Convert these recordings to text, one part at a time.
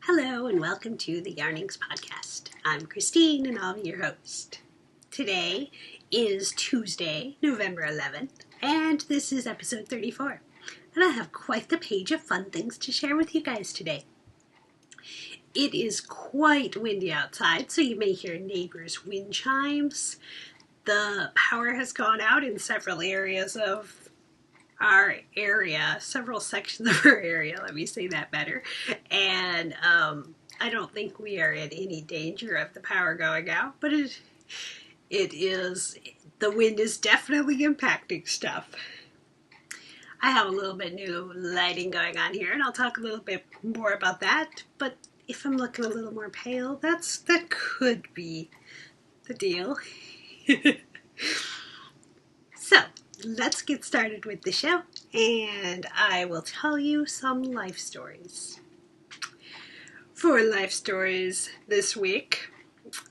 Hello and welcome to the Yarnings podcast. I'm Christine and I'll be your host. Today is Tuesday, November 11th, and this is episode 34. And I have quite the page of fun things to share with you guys today. It is quite windy outside, so you may hear neighbors' wind chimes. The power has gone out in several areas of our area, several sections of our area, let me say that better, and I don't think we are in any danger of the power going out, but it is, the wind is definitely impacting stuff. I have a little bit new lighting going on here, and I'll talk a little bit more about that, but if I'm looking a little more pale, that could be the deal. So, let's get started with the show, and I will tell you some life stories. For life stories this week,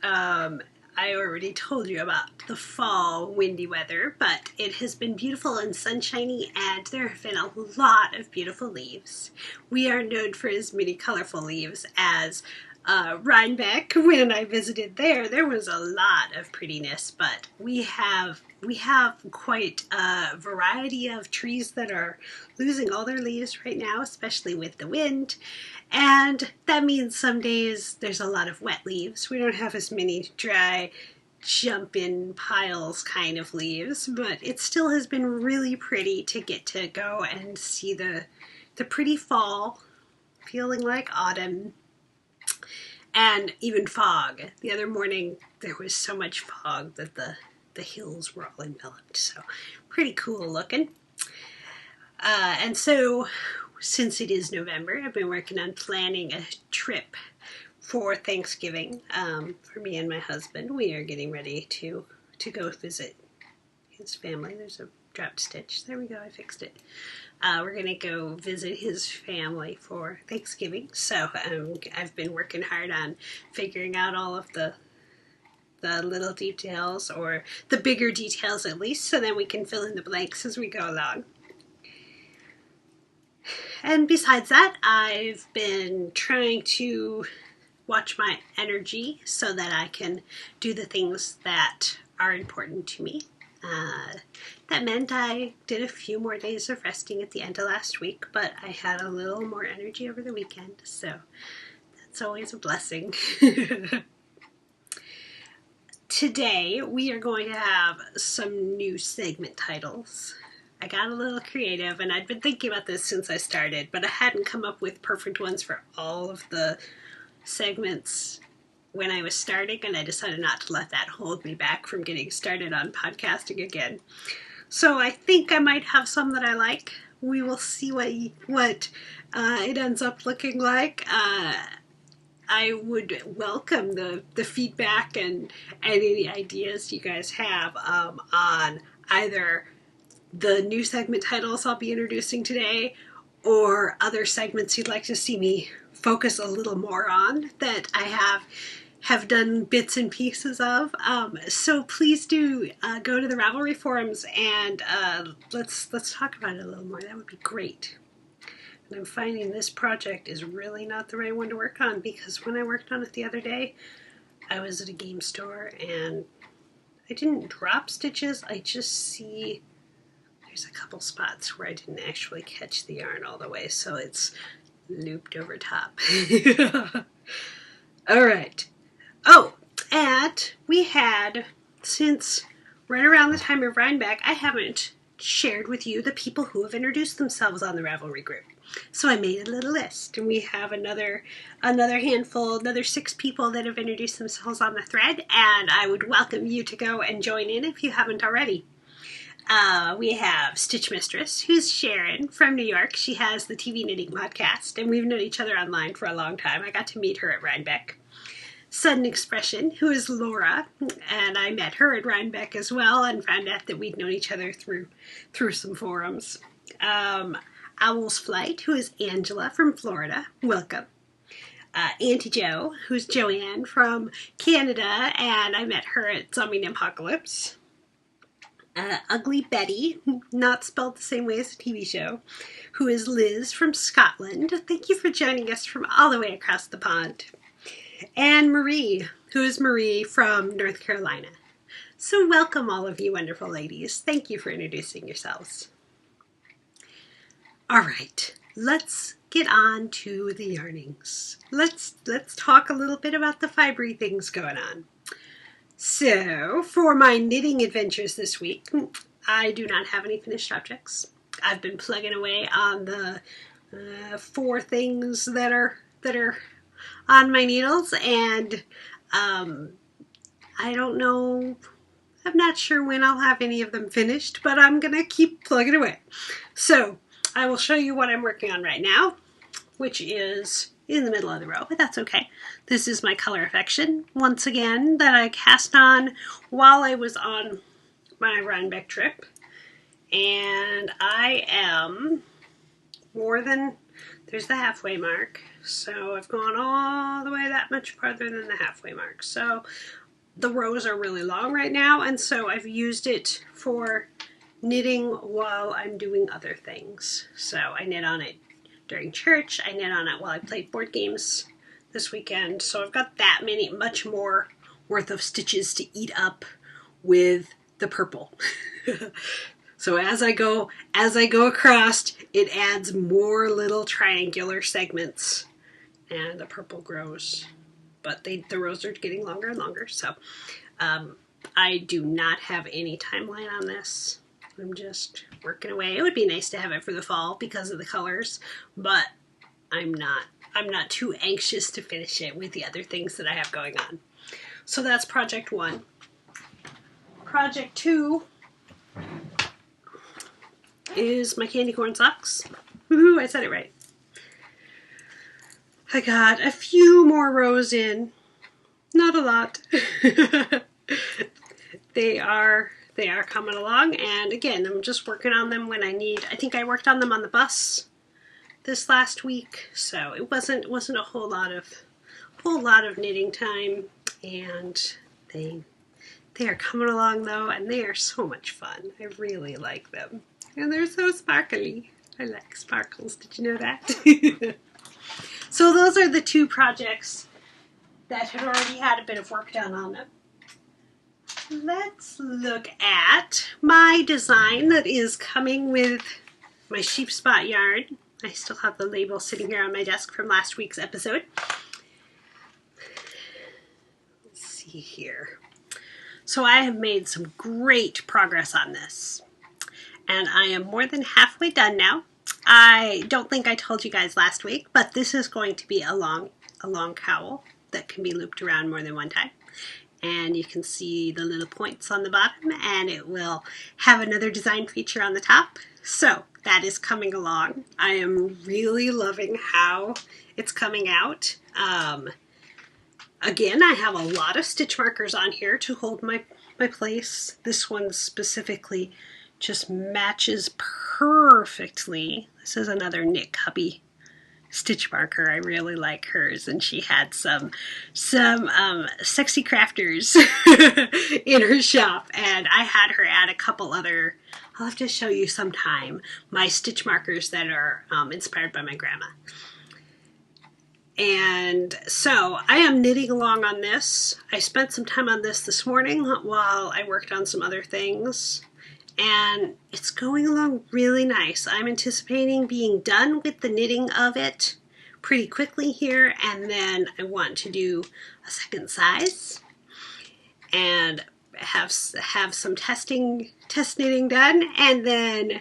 I already told you about the fall windy weather, but it has been beautiful and sunshiny, and there have been a lot of beautiful leaves. We are known for as many colorful leaves as Rhinebeck. When I visited there was a lot of prettiness, but we have quite a variety of trees that are losing all their leaves right now, especially with the wind, and that means some days there's a lot of wet leaves. We don't have as many dry jump in piles kind of leaves, but it still has been really pretty to get to go and see the pretty fall, feeling like autumn. And even fog. The other morning there was so much fog that the hills were all enveloped. So pretty cool looking. And so since it is November, I've been working on planning a trip for Thanksgiving for me and my husband. We are getting ready to go visit his family. There's a dropped stitch. There we go, I fixed it. We're going to go visit his family for Thanksgiving. So I've been working hard on figuring out all of the little details, or the bigger details at least, so then we can fill in the blanks as we go along. And besides that, I've been trying to watch my energy so that I can do the things that are important to me. That meant I did a few more days of resting at the end of last week, but I had a little more energy over the weekend, so that's always a blessing. Today, we are going to have some new segment titles. I got a little creative, and I'd been thinking about this since I started, but I hadn't come up with perfect ones for all of the segments when I was starting, and I decided not to let that hold me back from getting started on podcasting again. So I think I might have some that I like. We will see what it ends up looking like. I would welcome the feedback and any ideas you guys have on either the new segment titles I'll be introducing today, or other segments you'd like to see me focus a little more on that I have done bits and pieces of. So please do go to the Ravelry forums and let's talk about it a little more. That would be great. And I'm finding this project is really not the right one to work on, because when I worked on it the other day, I was at a game store and I didn't drop stitches. I just see there's a couple spots where I didn't actually catch the yarn all the way, so it's looped over top. All right. Oh, and we had, since right around the time of Rhinebeck, I haven't shared with you the people who have introduced themselves on the Ravelry group. So I made a little list, and we have another handful, another 6 people that have introduced themselves on the thread, and I would welcome you to go and join in if you haven't already. We have Stitch Mistress, who's Sharon from New York. She has the TV Knitting Podcast, and we've known each other online for a long time. I got to meet her at Rhinebeck. Sudden Expression, who is Laura, and I met her at Rhinebeck as well, and found out that we'd known each other through some forums. Owl's Flight, who is Angela from Florida. Welcome. Auntie Jo, who's Joanne from Canada, and I met her at Zombie Apocalypse. Ugly Betty, not spelled the same way as the TV show, who is Liz from Scotland. Thank you for joining us from all the way across the pond. And Marie, who is Marie from North Carolina. So welcome all of you wonderful ladies. Thank you for introducing yourselves. All right, let's get on to the yarnings. Let's talk a little bit about the fibery things going on. So, for my knitting adventures this week, I do not have any finished objects. I've been plugging away on the 4 things that are on my needles, and I don't know. I'm not sure when I'll have any of them finished, but I'm gonna keep plugging away. So, I will show you what I'm working on right now, which is in the middle of the row, but that's okay. This is my Color Affection, once again, that I cast on while I was on my Rhinebeck trip. And I am there's the halfway mark, so I've gone all the way that much farther than the halfway mark. So the rows are really long right now, and so I've used it for knitting while I'm doing other things. So I knit on it during church, I knit on it while I played board games this weekend. So I've got that much more worth of stitches to eat up with the purple. So as I go across, it adds more little triangular segments, and the purple grows. But the rows are getting longer and longer. So I do not have any timeline on this. I'm just working away. It would be nice to have it for the fall because of the colors, but I'm not too anxious to finish it with the other things that I have going on. So that's project 1. Project 2 is my candy corn socks. Woohoo, I said it right. I got a few more rows in. Not a lot. They are coming along, and again, I'm just working on them when I need. I think I worked on them on the bus this last week, so it wasn't a whole lot of knitting time, and they are coming along though, and they are so much fun. I really like them, and they're so sparkly. I like sparkles. Did you know that? So those are the 2 projects that had already had a bit of work done on them. Let's look at my design that is coming with my sheep spot yarn. I still have the label sitting here on my desk from last week's episode. Let's see here. So I have made some great progress on this, and I am more than halfway done now. I don't think I told you guys last week, but this is going to be a long cowl that can be looped around more than one time. And you can see the little points on the bottom, and it will have another design feature on the top. So that is coming along. I am really loving how it's coming out. Again, I have a lot of stitch markers on here to hold my place. This one specifically just matches perfectly. This is another Knit Cubby stitch marker. I really like hers, and she had some sexy crafters in her shop, and I had her add a couple other, I'll have to show you sometime, my stitch markers that are inspired by my grandma. And so I am knitting along on this. I spent some time on this morning while I worked on some other things, and it's going along really nice. I'm anticipating being done with the knitting of it pretty quickly here, and then I want to do a second size and have some test knitting done, and then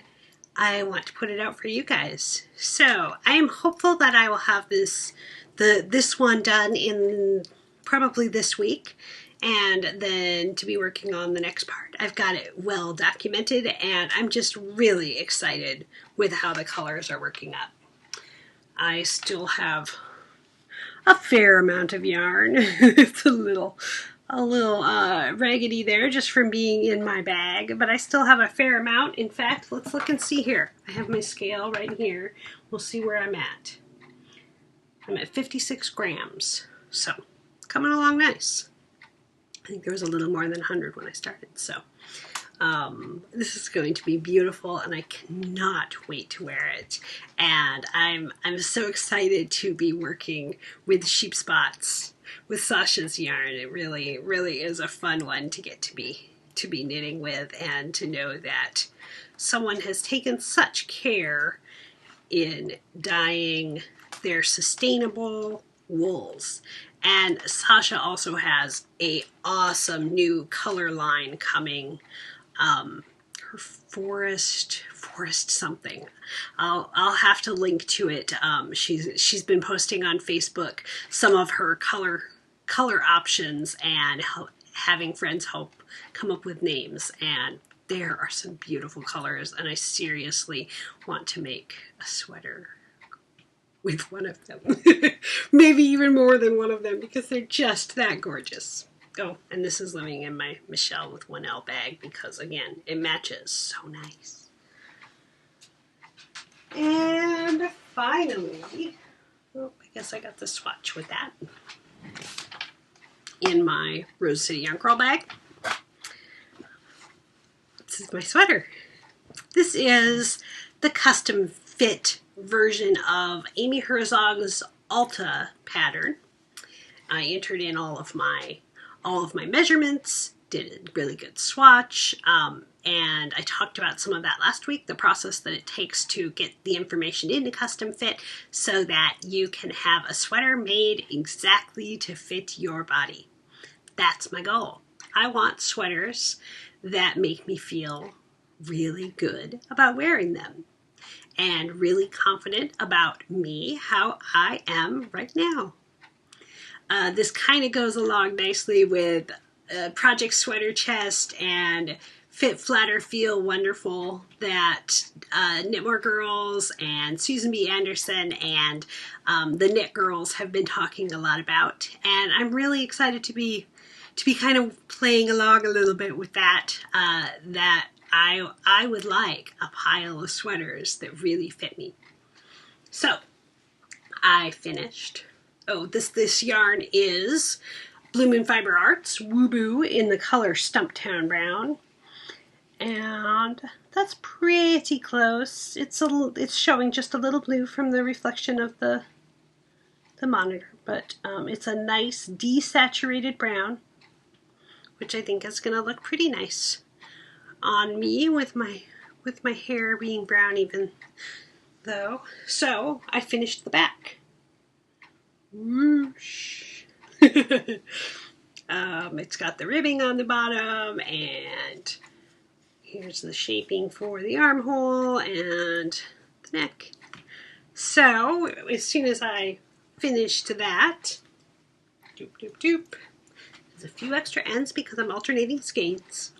I want to put it out for you guys. So I am hopeful that I will have this one done in probably this week, and then to be working on the next part. I've got it well documented, and I'm just really excited with how the colors are working up. I still have a fair amount of yarn. It's a little raggedy there just from being in my bag, but I still have a fair amount. In fact, let's look and see here. I have my scale right here. We'll see where I'm at. I'm at 56 grams, so coming along nice. I think there was a little more than 100 when I started, so This is going to be beautiful, and I cannot wait to wear it. And I'm so excited to be working with sheep spots with Sasha's yarn. It really, really is a fun one to get to be knitting with, and to know that someone has taken such care in dyeing their sustainable wools. And Sasha also has a awesome new color line coming. Her forest something. I'll have to link to it. She's been posting on Facebook some of her color options, and having friends help come up with names. And there are some beautiful colors, and I seriously want to make a sweater with one of them. Maybe even more than one of them, because they're just that gorgeous. Oh, and this is living in my Michelle with 1L bag, because again, it matches so nice. And finally, oh, I guess I got the swatch with that in my Rose City Yarn Crawl bag. This is my sweater. This is the custom fit version of Amy Herzog's Alta pattern. I entered in all of my measurements, did a really good swatch, and I talked about some of that last week, the process that it takes to get the information into custom fit so that you can have a sweater made exactly to fit your body. That's my goal. I want sweaters that make me feel really good about wearing them, and really confident about me, how I am right now. This kind of goes along nicely with Project Sweater Chest and Fit Flatter Feel Wonderful that Knitmore Girls and Susan B. Anderson and the Knit Girls have been talking a lot about. And I'm really excited to be kind of playing along a little bit with that, that I would like a pile of sweaters that really fit me. So I finished. Oh, this yarn is Blue Moon Fiber Arts Woo in the color Stumptown Brown, and that's pretty close. It's showing just a little blue from the reflection of the monitor, but it's a nice desaturated brown, which I think is going to look pretty nice on me with my hair being brown, even though. So I finished the back. Whoosh. It's got the ribbing on the bottom, and here's the shaping for the armhole and the neck. So as soon as I finished that, doop doop doop, there's a few extra ends because I'm alternating skeins.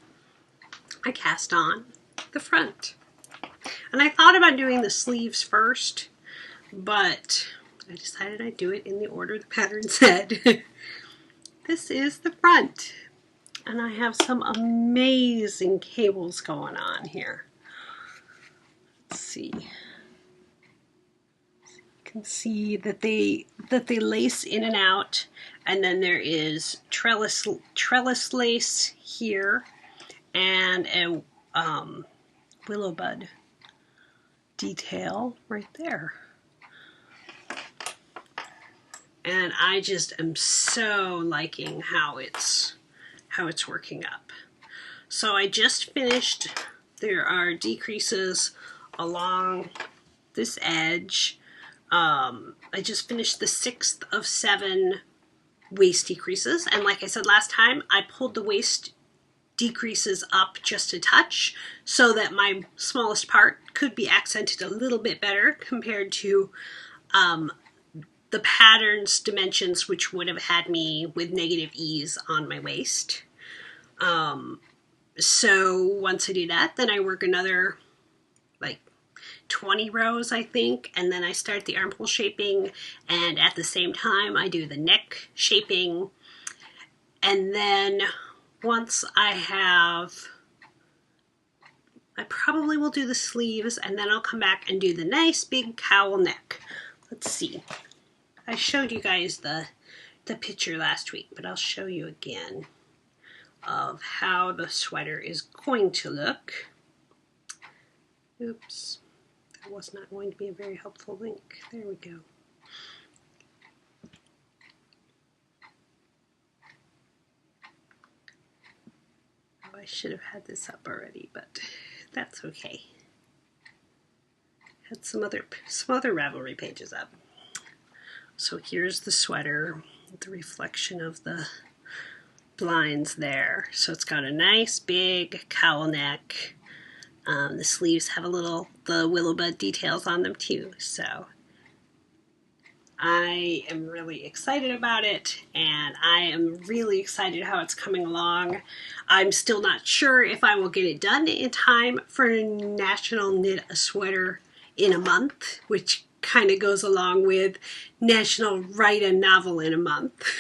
I cast on the front, and I thought about doing the sleeves first, but I decided I'd do it in the order the pattern said. This is the front, and I have some amazing cables going on here. Let's see. You can see that they lace in and out, and then there is trellis lace here, and a willow bud detail right there. And I just am so liking how it's working up. So I just finished. There are decreases along this edge. I just finished the 6th of 7 waist decreases, and like I said last time, I pulled the waist decreases up just a touch so that my smallest part could be accented a little bit better compared to the pattern's dimensions, which would have had me with negative ease on my waist. So once I do that, then I work another like 20 rows, I think, and then I start the armhole shaping, and at the same time I do the neck shaping. And then once I probably will do the sleeves, and then I'll come back and do the nice big cowl neck. Let's see. I showed you guys the picture last week, but I'll show you again. of how the sweater is going to look. Oops, that was not going to be a very helpful link. There we go. Oh, I should have had this up already, but that's okay. Had some other Ravelry pages up. So here's the sweater, the reflection of the blinds there. So it's got a nice big cowl neck. The sleeves have the willow bud details on them too. So I am really excited about it, and I am really excited how it's coming along. I'm still not sure if I will get it done in time for National Knit a Sweater in a Month, which kind of goes along with National Write a Novel in a Month.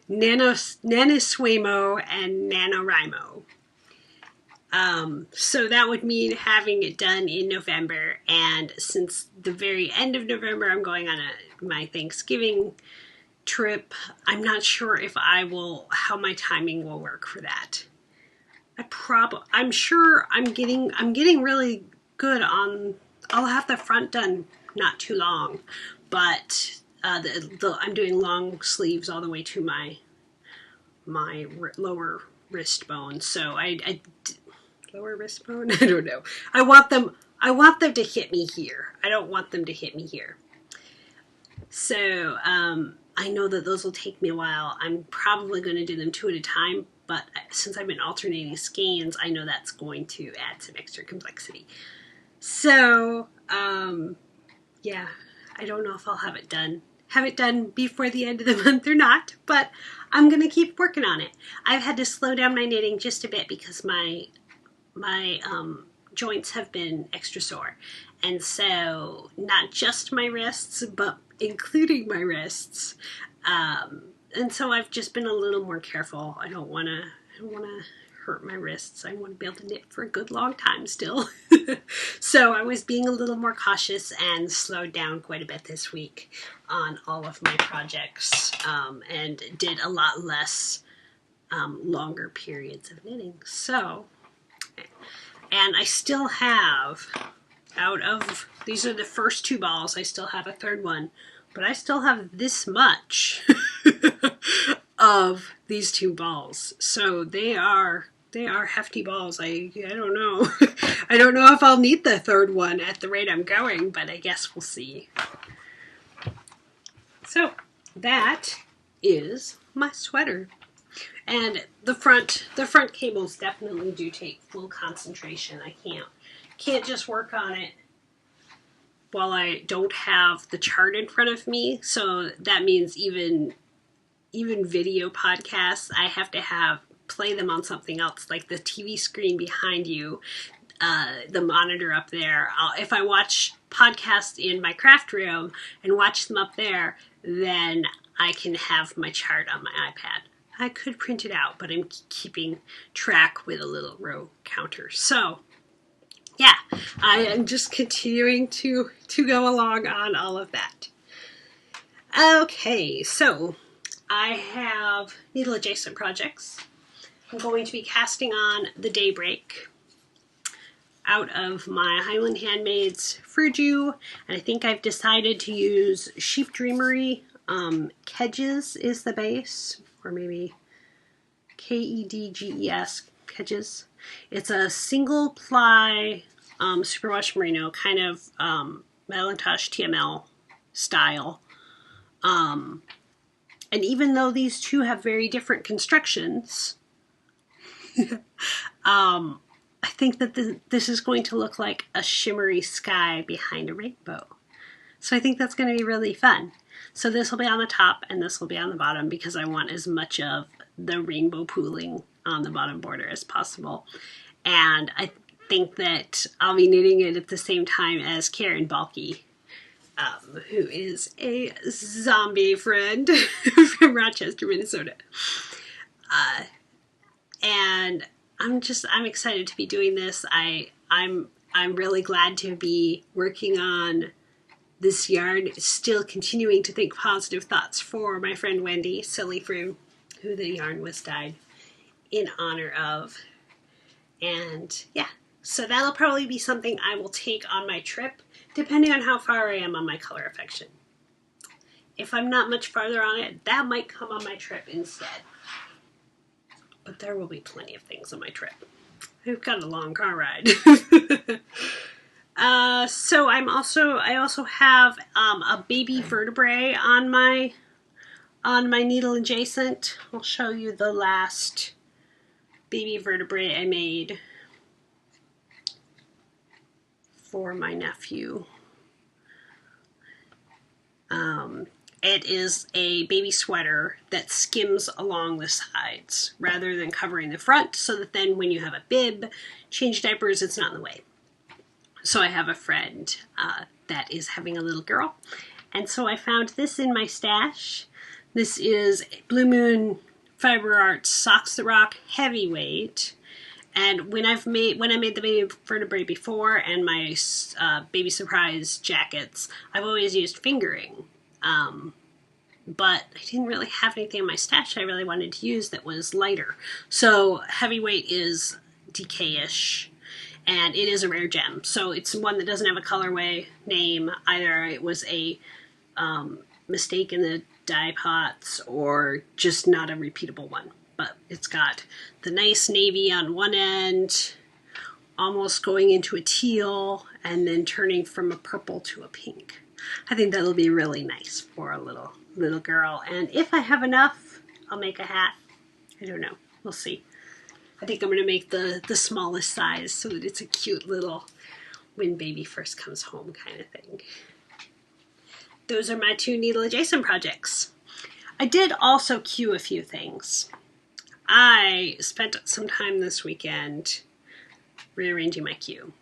NaNoWriMo and NaNoWriMo. So that would mean having it done in November, and since the very end of November I'm going on my Thanksgiving trip, I'm not sure if how my timing will work for that. I'm sure I'm getting really good on. I'll have the front done not too long, but I'm doing long sleeves all the way to my lower wrist bone. So I lower wrist bone. I don't know. I want them to hit me here. I don't want them to hit me here. So I know that those will take me a while. I'm probably going to do them 2 at a time, but since I've been alternating skeins, I know that's going to add some extra complexity. So yeah, I don't know if I'll have it done before the end of the month or not, but I'm going to keep working on it. I've had to slow down my knitting just a bit because my joints have been extra sore, and so not just my wrists, but including my wrists, and so I've just been a little more careful. I don't want to hurt my wrists. I want to be able to knit for a good long time still. So I was being a little more cautious and slowed down quite a bit this week on all of my projects, and did a lot less longer periods of knitting. So, and I still have, out of, these are the first 2 balls, I still have a third one, but I still have this much of these 2 balls. So they are hefty balls. I don't know. I don't know if I'll need the third one at the rate I'm going, but I guess we'll see. So that is my sweater. And the front cables definitely do take full concentration. I can't just work on it while I don't have the chart in front of me. So that means even video podcasts, I have to play them on something else, like the TV screen behind you, the monitor up there. If I watch podcasts in my craft room and watch them up there, then I can have my chart on my iPad. I could print it out, but I'm keeping track with a little row counter. So yeah, I am just continuing to go along on all of that. Okay, so I have needle adjacent projects. I'm going to be casting on the Daybreak out of my Highland Handmaids Fruju, and I think I've decided to use Sheep Dreamery. Kedges is the base, or maybe Kedges, Kedges. It's a single ply superwash merino, kind of Malintosh TML style. And even though these 2 have very different constructions, I think that this is going to look like a shimmery sky behind a rainbow. So I think that's going to be really fun. So this will be on the top and this will be on the bottom because I want as much of the rainbow pooling on the bottom border as possible. And I think that I'll be knitting it at the same time as Karen Balke, who is a zombie friend from Rochester, Minnesota. And I'm excited to be doing this. I'm really glad to be working on this yarn, still continuing to think positive thoughts for my friend Wendy, Silly Fruit, who the yarn was dyed. in honor of. And yeah, so that'll probably be something I will take on my trip, depending on how far I am on my color affection. If I'm not much farther on it, that might come on my trip instead. But there will be plenty of things on my trip. I've got a long car ride. So I also have a baby vertebrae on my needle adjacent. I'll show you the last baby vertebrae I made for my nephew. It is a baby sweater that skims along the sides rather than covering the front, so that then when you have a bib, change diapers, it's not in the way. So I have a friend that is having a little girl, and so I found this in my stash. This is Blue Moon Fiber Arts Socks That Rock Heavyweight. And when I made the baby vertebrae before and my baby surprise jackets, I've always used fingering. But I didn't really have anything in my stash I really wanted to use that was lighter. So heavyweight is DK-ish, and it is a rare gem. So it's one that doesn't have a colorway name. Either it was a mistake in the dye pots or just not a repeatable one. But it's got the nice navy on one end, almost going into a teal, and then turning from a purple to a pink. I think that'll be really nice for a little girl. And if I have enough, I'll make a hat. I don't know. We'll see. I think I'm going to make the smallest size so that it's a cute little when baby first comes home kind of thing. Those are my 2 needle adjacent projects. I did also queue a few things. I spent some time this weekend rearranging my queue.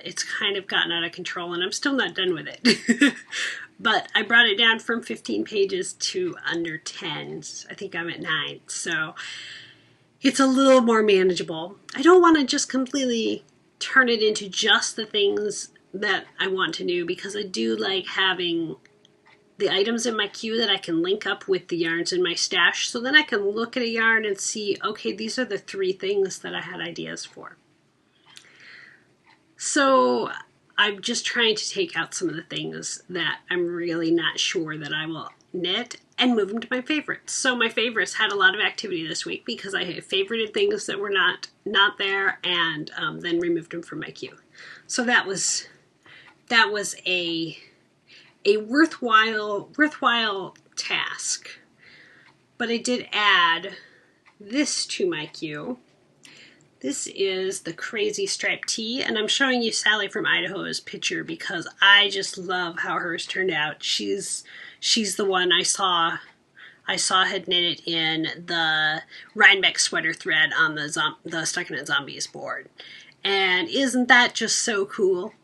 It's kind of gotten out of control, and I'm still not done with it. But I brought it down from 15 pages to under 10. I think I'm at 9, so it's a little more manageable. I don't want to just completely turn it into just the things that I want to do, because I do like having the items in my queue that I can link up with the yarns in my stash, so then I can look at a yarn and see, okay, these are the 3 things that I had ideas for. So I'm just trying to take out some of the things that I'm really not sure that I will knit and move them to my favorites. So my favorites had a lot of activity this week because I had favorited things that were not there, and then removed them from my queue. So that was a worthwhile task. But I did add this to my queue. This is the Crazy Striped Tee, and I'm showing you Sally from Idaho's picture because I just love how hers turned out. She's the one I saw had knitted in the Rhinebeck sweater thread on the Stuckin' It Zombies board. And isn't that just so cool?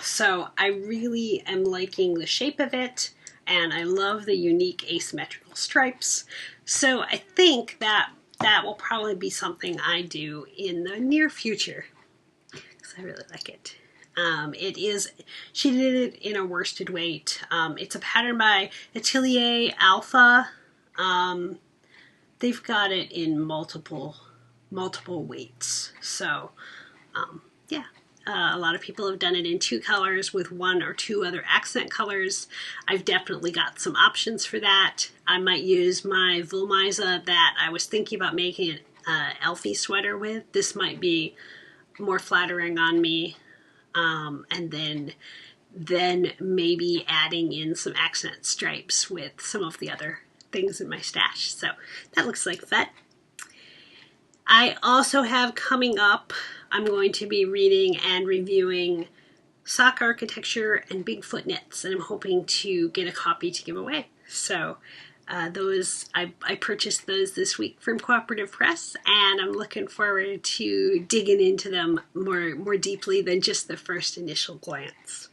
So I really am liking the shape of it, and I love the unique asymmetrical stripes. So I think that will probably be something I do in the near future, because I really like it. She did it in a worsted weight. It's a pattern by Atelier Alpha. They've got it in multiple weights. So, yeah. A lot of people have done it in 2 colors with 1 or 2 other accent colors. I've definitely got some options for that. I might use my Vulmiza that I was thinking about making an Elfie sweater with. This might be more flattering on me. And then maybe adding in some accent stripes with some of the other things in my stash. So that looks like fun. I also have coming up, I'm going to be reading and reviewing Sock Architecture and Bigfoot Knits, and I'm hoping to get a copy to give away. So I purchased those this week from Cooperative Press, and I'm looking forward to digging into them more deeply than just the first initial glance.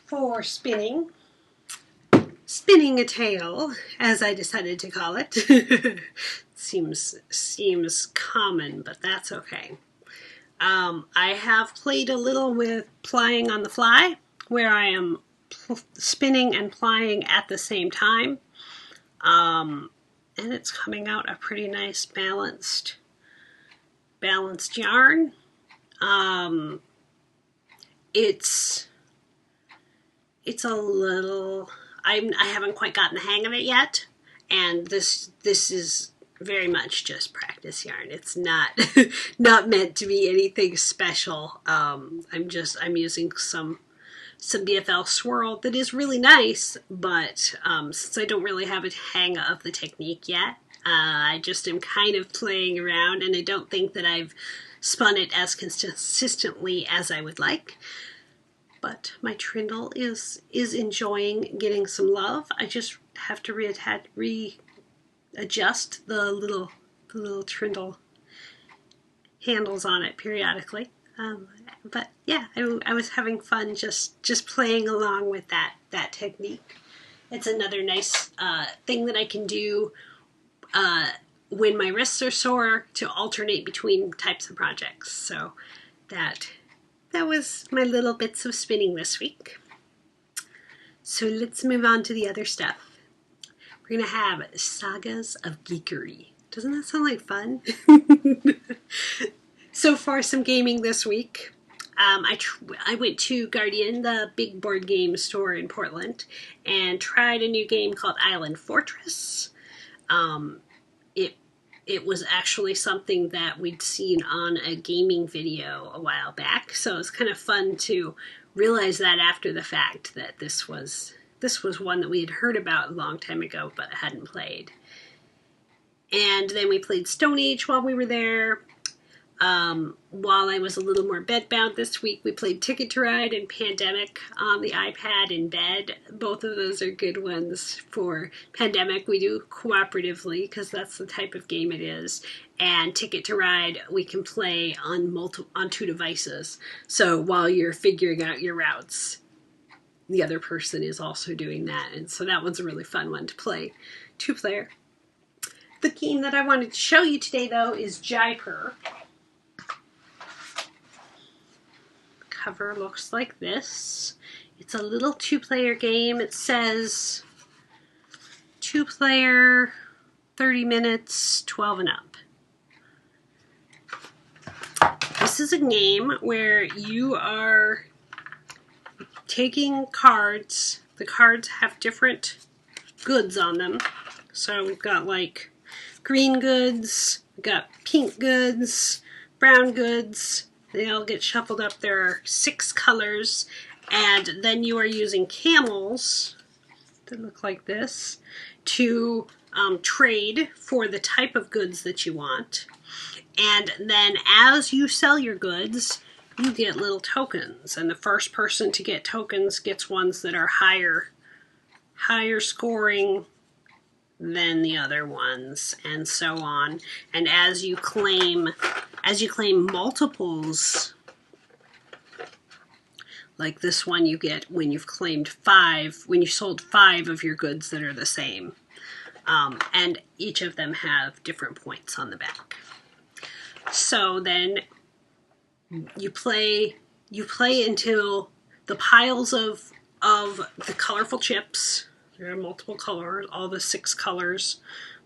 For spinning a tale, as I decided to call it. Seems common, but that's okay. I have played a little with plying on the fly, where I am spinning and plying at the same time. and it's coming out a pretty nice balanced yarn. It's a little, I haven't quite gotten the hang of it yet, and this is very much just practice yarn. It's not not meant to be anything special. I'm using some BFL swirl that is really nice, but since I don't really have a hang of the technique yet, I just am kind of playing around, and I don't think that I've spun it as consistently as I would like. But my trindle is enjoying getting some love. I just have to readjust the little trindle handles on it periodically. But yeah, I was having fun just playing along with that technique. It's another nice thing that I can do when my wrists are sore, to alternate between types of projects. So that was my little bits of spinning this week. So let's move on to the other stuff. We're going to have Sagas of Geekery. Doesn't that sound like fun? So far, some gaming this week. I went to Guardian, the big board game store in Portland, and tried a new game called Island Fortress. It was actually something that we'd seen on a gaming video a while back, so it was kind of fun to realize that after the fact, that this was one that we had heard about a long time ago but hadn't played. And then we played Stone Age while we were there. While I was a little more bedbound this week, we played Ticket to Ride and Pandemic on the iPad in bed. Both of those are good ones. For Pandemic, we do cooperatively because that's the type of game it is. And Ticket to Ride, we can play on two devices. So while you're figuring out your routes, the other person is also doing that. And so that one's a really fun one to play, 2-player. The game that I wanted to show you today, though, is Jaipur. Cover looks like this. It's a little 2-player game. It says 2-player, 30 minutes, 12 and up. This is a game where you are taking cards. The cards have different goods on them. So we've got like green goods, we've got pink goods, brown goods. They all get shuffled up. There are 6 colors, and then you are using camels that look like this to trade for the type of goods that you want. And then as you sell your goods, you get little tokens, and the first person to get tokens gets ones that are higher scoring than the other ones, and so on. And as you claim multiples, like this one you get when you've claimed 5, when you sold 5 of your goods that are the same. And each of them have different points on the back. So then you play until the piles of the colorful chips, there are multiple colors, all the 6 colors,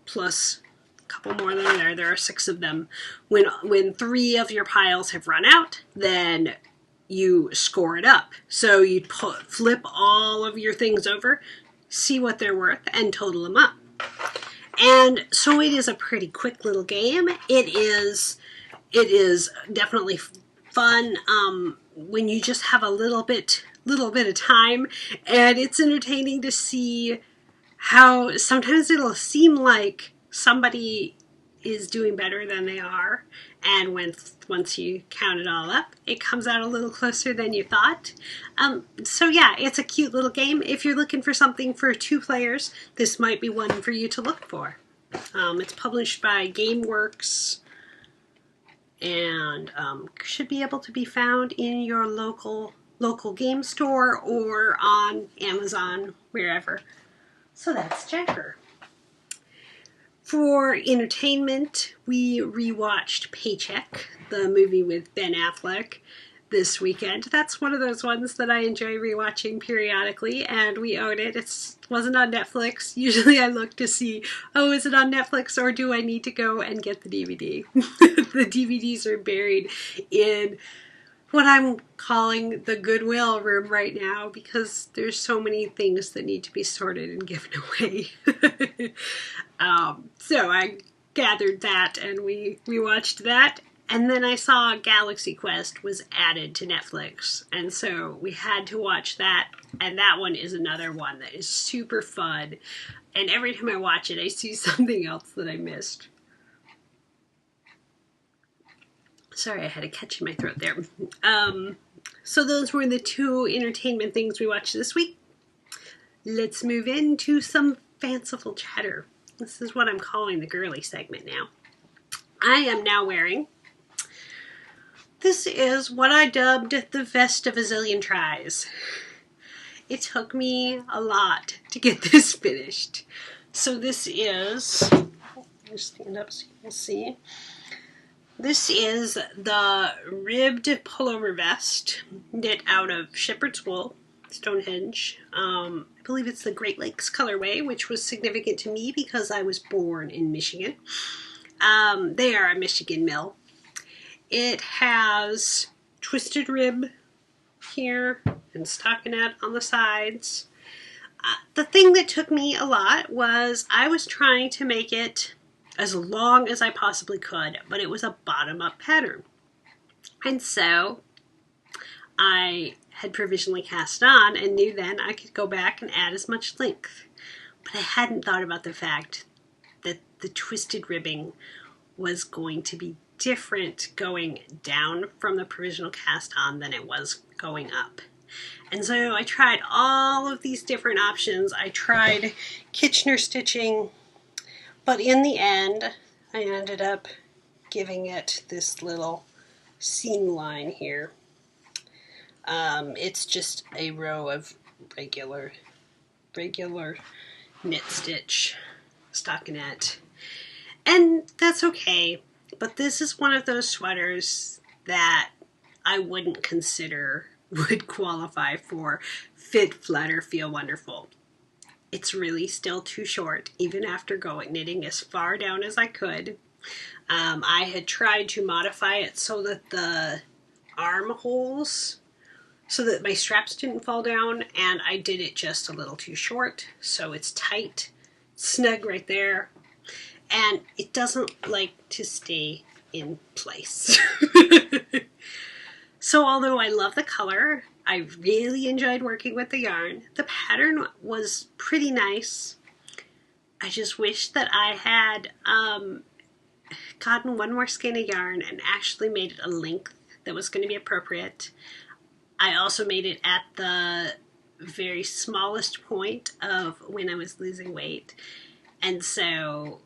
plus a couple more than there. There are 6 of them. When 3 of your piles have run out, then you score it up. So you flip all of your things over, see what they're worth, and total them up. And so it is a pretty quick little game. It is definitely fun when you just have a little bit of time, and it's entertaining to see how sometimes it'll seem like somebody is doing better than they are, and once you count it all up, it comes out a little closer than you thought. So yeah, it's a cute little game. If you're looking for something for 2 players, this might be one for you to look for. It's published by GameWorks, and should be able to be found in your local game store or on Amazon, wherever. So that's Jaipur. For entertainment, we rewatched Paycheck, the movie with Ben Affleck. this weekend. That's one of those ones that I enjoy rewatching periodically, and we own it. It wasn't on Netflix. Usually I look to see, oh, is it on Netflix or do I need to go and get the DVD? The DVDs are buried in what I'm calling the Goodwill room right now because there's so many things that need to be sorted and given away. So I gathered that and we watched that. And then I saw Galaxy Quest was added to Netflix. And so we had to watch that. And that one is another one that is super fun. And every time I watch it, I see something else that I missed. Sorry, I had a catch in my throat there. So those were the two entertainment things we watched this week. Let's move into some fanciful chatter. This is what I'm calling the girly segment now. I am now wearing... This is what I dubbed the vest of a zillion tries. It took me a lot to get this finished. So this is, let me stand up so you can see. This is the ribbed pullover vest knit out of shepherd's wool, Stonehenge. I believe it's the Great Lakes colorway, which was significant to me because I was born in Michigan. They are a Michigan mill. It has twisted rib here and stockinette on the sides. The thing that took me a lot was I was trying to make it as long as I possibly could, but it was a bottom-up pattern. And so I had provisionally cast on and knew then I could go back and add as much length. But I hadn't thought about the fact that the twisted ribbing was going to be different going down from the provisional cast on than it was going up. And so I tried all of these different options. I tried Kitchener stitching, but in the end I ended up giving it this little seam line here. It's just a row of regular knit stitch stockinette, and that's okay. But this is one of those sweaters that I wouldn't consider would qualify for fit, flatter, feel wonderful. It's really still too short, even after knitting as far down as I could. I had tried to modify it so that the armholes, so that my straps didn't fall down, and I did it just a little too short, so it's tight, snug right there. And it doesn't like to stay in place. So although I love the color, I really enjoyed working with the yarn. The pattern was pretty nice. I just wish that I had gotten one more skein of yarn and actually made it a length that was going to be appropriate. I also made it at the very smallest point of when I was losing weight. And so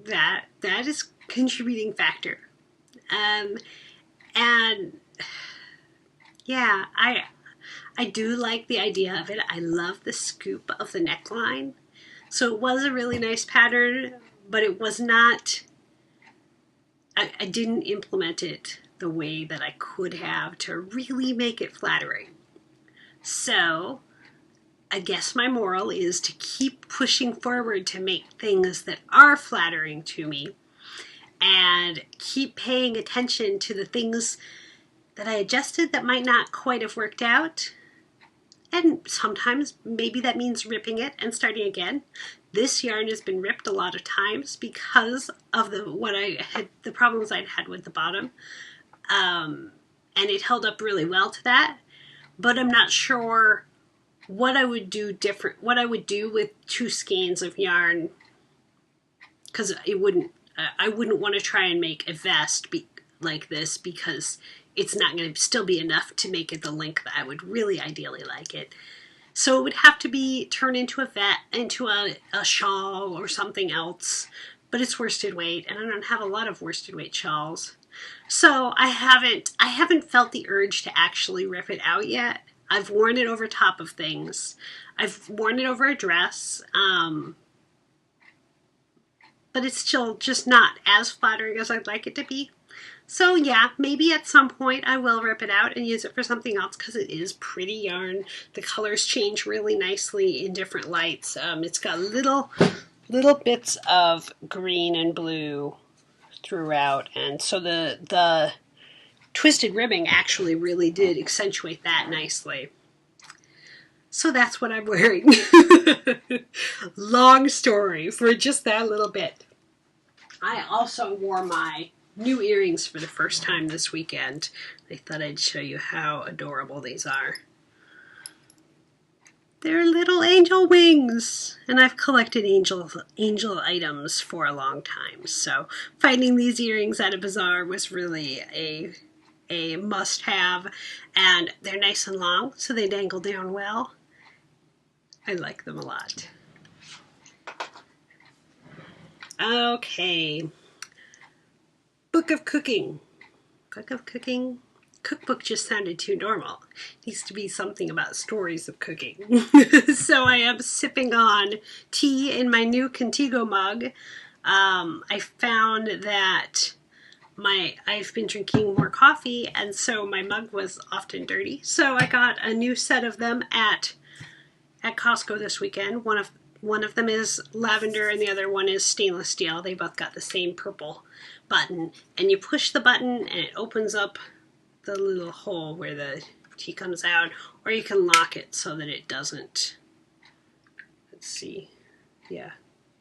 that is a contributing factor. And yeah, I do like the idea of it. I love the scoop of the neckline. So it was a really nice pattern, but it was not, I didn't implement it the way that I could have to really make it flattering. So I guess my moral is to keep pushing forward to make things that are flattering to me and keep paying attention to the things that I adjusted that might not quite have worked out. And sometimes maybe that means ripping it and starting again. This yarn has been ripped a lot of times because of the problems I'd had with the bottom. And it held up really well to that. But I'm not sure what I would do different, what I would do with 2 skeins of yarn, because I wouldn't want to try and make a vest like this because it's not going to still be enough to make it the length that I would really ideally like it. So it would have to be turned into a shawl or something else, but it's worsted weight, and I don't have a lot of worsted weight shawls. So I haven't felt the urge to actually rip it out yet. I've worn it over top of things. I've worn it over a dress, but it's still just not as flattering as I'd like it to be. So yeah, maybe at some point I will rip it out and use it for something else because it is pretty yarn. The colors change really nicely in different lights. It's got little bits of green and blue throughout, and so the twisted ribbing actually really did accentuate that nicely. So that's what I'm wearing. Long story for just that little bit. I also wore my new earrings for the first time this weekend. I thought I'd show you how adorable these are. They're little angel wings, and I've collected angel items for a long time. So finding these earrings at a bazaar was really a must-have, and they're nice and long, so they dangle down well. I like them a lot. Okay. Book of cooking. Book of cooking? Cookbook just sounded too normal. It needs to be something about stories of cooking. So I am sipping on tea in my new Contigo mug. I found that I've been drinking more coffee, and so my mug was often dirty. So I got a new set of them at Costco this weekend. One of them is lavender and the other one is stainless steel. They both got the same purple button, and you push the button and it opens up the little hole where the tea comes out, or you can lock it so that it doesn't. Let's see. Yeah,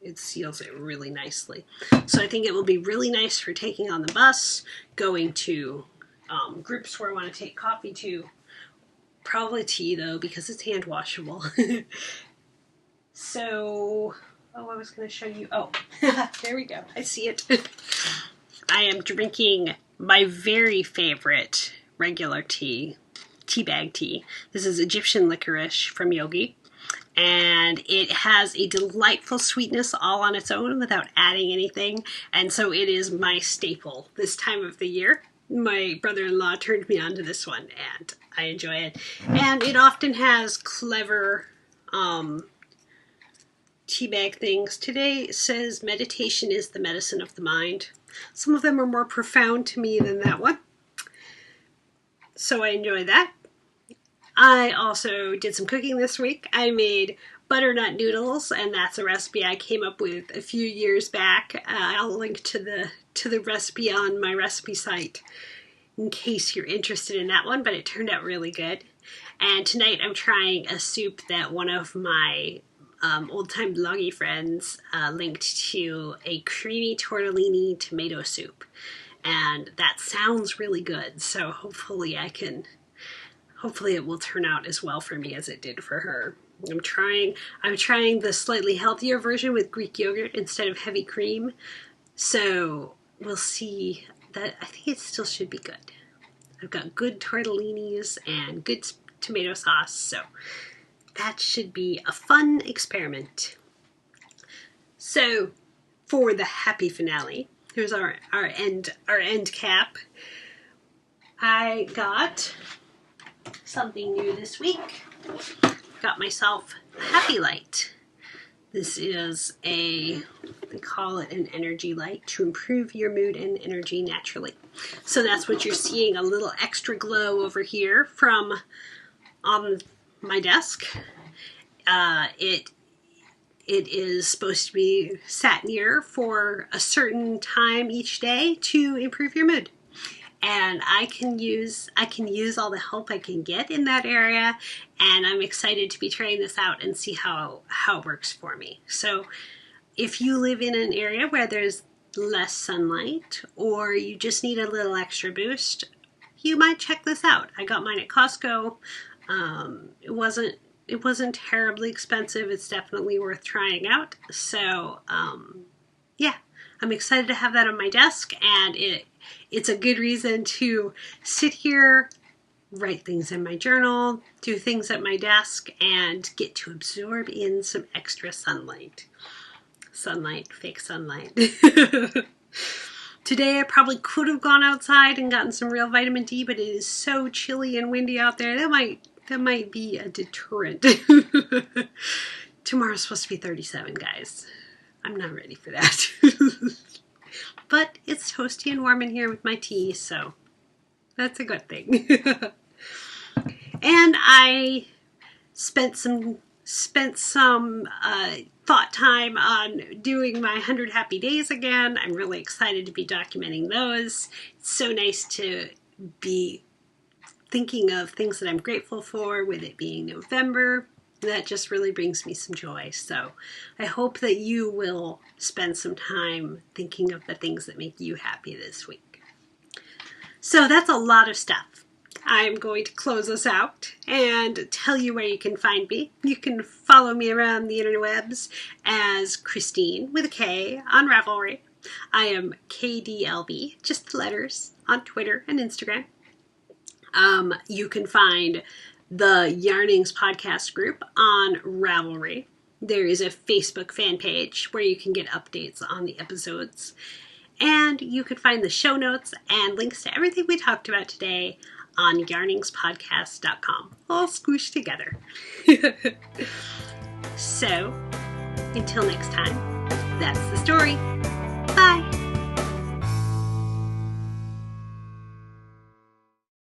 it seals it really nicely. So I think it will be really nice for taking on the bus, going to groups where I want to take coffee to. Probably tea though, because it's hand washable. So, I was going to show you. Oh, there we go. I see it. I am drinking my very favorite regular tea bag tea. This is Egyptian licorice from Yogi, and it has a delightful sweetness all on its own without adding anything, and so it is my staple this time of the year. My brother-in-law turned me on to this one, and I enjoy it. And it often has clever tea bag things. Today it says meditation is the medicine of the mind. Some of them are more profound to me than that one, so I enjoy that. I also did some cooking this week. I made butternut noodles, and that's a recipe I came up with a few years back. I'll link to the recipe on my recipe site in case you're interested in that one, but it turned out really good. And tonight I'm trying a soup that one of my old-time bloggy friends linked to, a creamy tortellini tomato soup. And that sounds really good, so hopefully it will turn out as well for me as it did for her. I'm trying the slightly healthier version with Greek yogurt instead of heavy cream. So we'll see. That I think it still should be good. I've got good tortellinis and good tomato sauce, so that should be a fun experiment. So for the happy finale, here's our end cap. I got something new this week. Got myself a Happy Light. This is they call it an energy light to improve your mood and energy naturally. So that's what you're seeing, a little extra glow over here from on my desk. It is supposed to be sat near for a certain time each day to improve your mood. And I can use all the help I can get in that area, and I'm excited to be trying this out and see how it works for me. So if you live in an area where there's less sunlight, or you just need a little extra boost, you might check this out. I got mine at Costco. It wasn't terribly expensive. It's definitely worth trying out. So yeah, I'm excited to have that on my desk, and it's a good reason to sit here, write things in my journal, do things at my desk, and get to absorb in some extra sunlight. Fake sunlight. Today I probably could have gone outside and gotten some real vitamin D, but it is so chilly and windy out there. That might be a deterrent. Tomorrow's supposed to be 37, guys. I'm not ready for that. but it's toasty and warm in here with my tea, so that's a good thing. And I spent some thought time on doing my 100 happy days again. I'm really excited to be documenting those. It's so nice to be thinking of things that I'm grateful for, with it being November. That just really brings me some joy. So I hope that you will spend some time thinking of the things that make you happy this week. So that's a lot of stuff. I'm going to close us out and tell you where you can find me. You can follow me around the interwebs as Christine with a K on Ravelry. I am KDLB, just the letters, on Twitter and Instagram. You can find the Yarnings podcast group on Ravelry. There is a Facebook fan page where you can get updates on the episodes. And you can find the show notes and links to everything we talked about today on yarningspodcast.com, all squished together. So, until next time, that's the story. Bye!